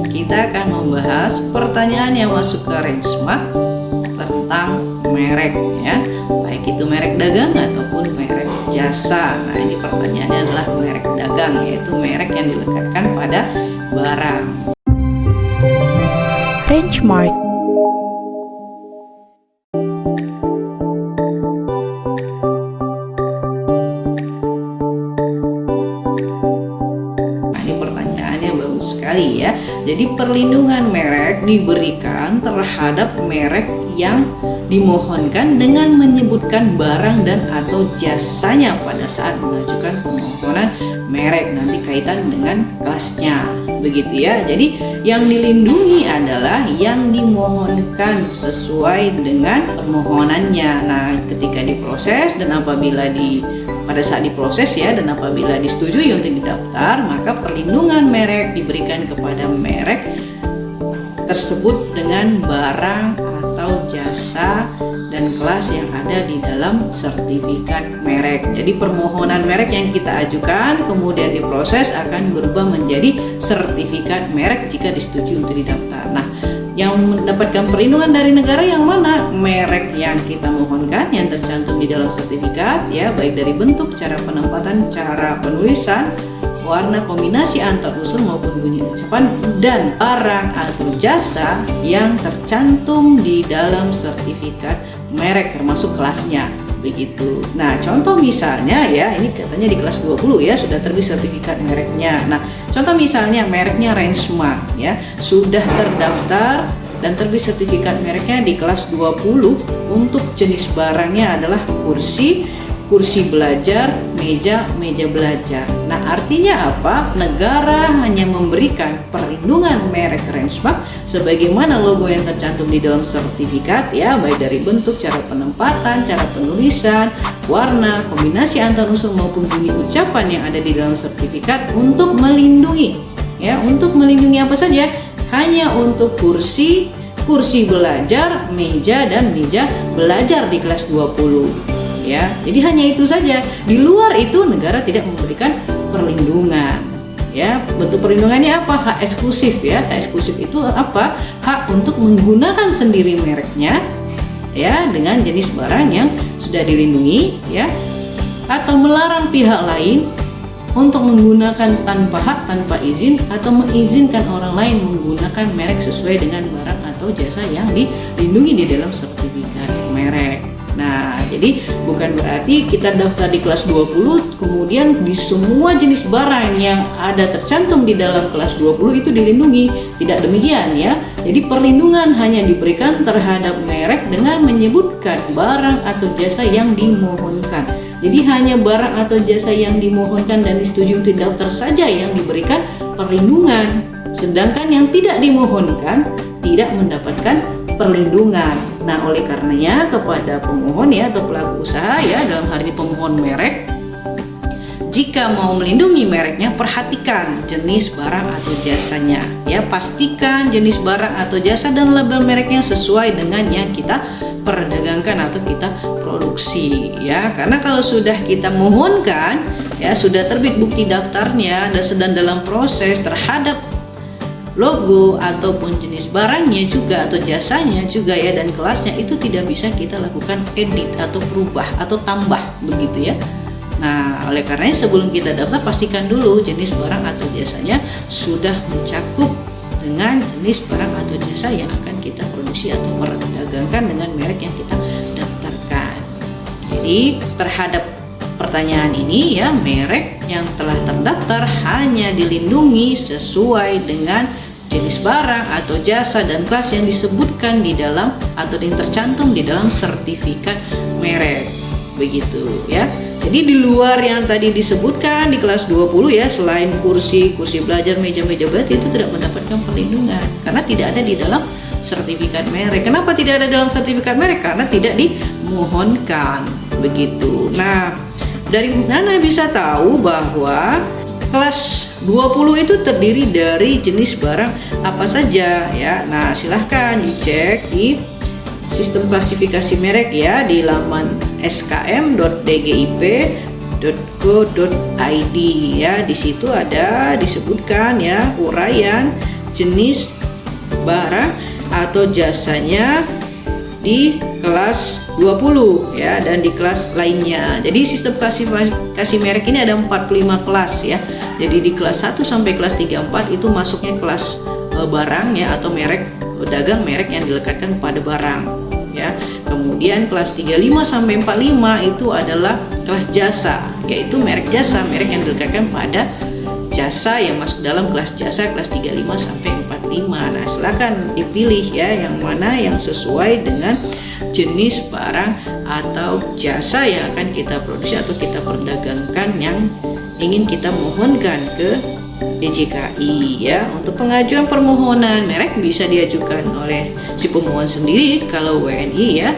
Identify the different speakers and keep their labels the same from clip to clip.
Speaker 1: kita akan membahas pertanyaan yang masuk ke Rangemark tentang merek ya, baik itu merek dagang ataupun merek jasa. Nah, ini pertanyaannya adalah merek dagang, yaitu merek yang dilekatkan pada barang.
Speaker 2: Rangemark.
Speaker 1: Sekali ya. Jadi perlindungan merek diberikan terhadap merek yang dimohonkan dengan menyebutkan barang dan atau jasanya pada saat mengajukan permohonan merek, nanti kaitan dengan kelasnya, begitu ya. Jadi yang dilindungi adalah yang dimohonkan sesuai dengan permohonannya. Nah, ketika diproses dan apabila pada saat diproses ya, dan apabila disetujui untuk didaftar, maka perlindungan merek diberikan kepada merek tersebut dengan barang atau jasa dan kelas yang ada di dalam sertifikat merek. Jadi permohonan merek yang kita ajukan kemudian diproses akan berubah menjadi sertifikat merek jika disetujui untuk didaftar. Nah, yang mendapatkan perlindungan dari negara yang mana? Merek yang kita mohonkan yang tercantum di dalam sertifikat ya, baik dari bentuk, cara penempatan, cara penulisan, warna, kombinasi antar unsur maupun bunyi ucapan, dan barang atau jasa yang tercantum di dalam sertifikat merek termasuk kelasnya, begitu. Nah, contoh misalnya ya, ini katanya di kelas 20 ya sudah terbit sertifikat mereknya. Nah, contoh misalnya mereknya Rangemark ya, sudah terdaftar dan terbit sertifikat mereknya di kelas 20 untuk jenis barangnya adalah kursi belajar, meja belajar. Nah, artinya apa? Negara hanya memberikan perlindungan merek Rangemark sebagaimana logo yang tercantum di dalam sertifikat ya, baik dari bentuk, cara penempatan, cara penulisan, warna, kombinasi antar unsur maupun bunyi ucapan yang ada di dalam sertifikat untuk melindungi ya, untuk melindungi apa saja? Hanya untuk kursi belajar, meja dan meja belajar di kelas 20. Ya, jadi hanya itu saja. Di luar itu negara tidak memberikan perlindungan. Ya, bentuk perlindungannya apa? Hak eksklusif ya. Hak eksklusif itu apa? Hak untuk menggunakan sendiri mereknya ya dengan jenis barang yang sudah dilindungi ya, atau melarang pihak lain untuk menggunakan tanpa hak, tanpa izin, atau mengizinkan orang lain menggunakan merek sesuai dengan barang atau jasa yang dilindungi di dalam sertifikat merek. Nah, jadi bukan berarti kita daftar di kelas 20 kemudian di semua jenis barang yang ada tercantum di dalam kelas 20 itu dilindungi. Tidak demikian ya. Jadi perlindungan hanya diberikan terhadap merek dengan menyebutkan barang atau jasa yang dimohonkan. Jadi hanya barang atau jasa yang dimohonkan dan disetujui untuk daftar saja yang diberikan perlindungan. Sedangkan yang tidak dimohonkan tidak mendapatkan perlindungan. Nah, oleh karenanya kepada pemohon ya atau pelaku usaha ya, dalam hal ini pemohon merek, jika mau melindungi mereknya, perhatikan jenis barang atau jasanya ya, pastikan jenis barang atau jasa dan label mereknya sesuai dengan yang kita perdagangkan atau kita produksi ya. Karena kalau sudah kita mohonkan ya, sudah terbit bukti daftarnya dan sedang dalam proses terhadap logo ataupun jenis barangnya juga atau jasanya juga ya, dan kelasnya, itu tidak bisa kita lakukan edit atau berubah atau tambah begitu ya. Nah, oleh karenanya sebelum kita daftar pastikan dulu jenis barang atau jasanya sudah mencakup dengan jenis barang atau jasa yang akan kita produksi atau perdagangkan dengan merek yang kita daftarkan. Jadi terhadap pertanyaan ini ya, merek yang telah terdaftar hanya dilindungi sesuai dengan jenis barang atau jasa dan kelas yang disebutkan di dalam atau yang tercantum di dalam sertifikat merek, begitu ya. Jadi di luar yang tadi disebutkan di kelas 20 ya, selain kursi belajar, meja belajar, itu tidak mendapatkan perlindungan karena tidak ada di dalam sertifikat merek. Kenapa tidak ada dalam sertifikat merek? Karena tidak dimohonkan, begitu. Nah, dari mana bisa tahu bahwa kelas 20 itu terdiri dari jenis barang apa saja ya? Nah, silahkan dicek di sistem klasifikasi merek ya, di laman skm.dgip.go.id ya. Di situ ada disebutkan ya uraian jenis barang atau jasanya di kelas 20 ya, dan di kelas lainnya. Jadi sistem klasifikasi merek ini ada 45 kelas ya. Jadi di kelas 1 sampai kelas 34 itu masuknya kelas barang ya, atau merek dagang merek yang dilekatkan pada barang ya. Kemudian kelas 35 sampai 45 itu adalah kelas jasa, yaitu merek jasa, merek yang dilekatkan pada jasa yang masuk dalam kelas jasa kelas 35 sampai 45. Nah, silakan dipilih ya yang mana yang sesuai dengan jenis barang atau jasa yang akan kita produksi atau kita perdagangkan yang ingin kita mohonkan ke DJKI ya. Untuk pengajuan permohonan merek bisa diajukan oleh si pemohon sendiri kalau WNI ya,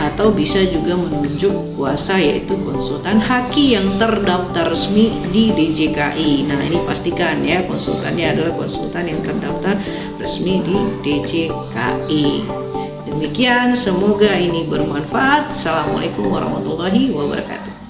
Speaker 1: atau bisa juga menunjuk kuasa yaitu konsultan haki yang terdaftar resmi di DJKI. Nah, ini pastikan ya konsultannya adalah konsultan yang terdaftar resmi di DJKI. Demikian, semoga ini bermanfaat. Assalamualaikum warahmatullahi wabarakatuh.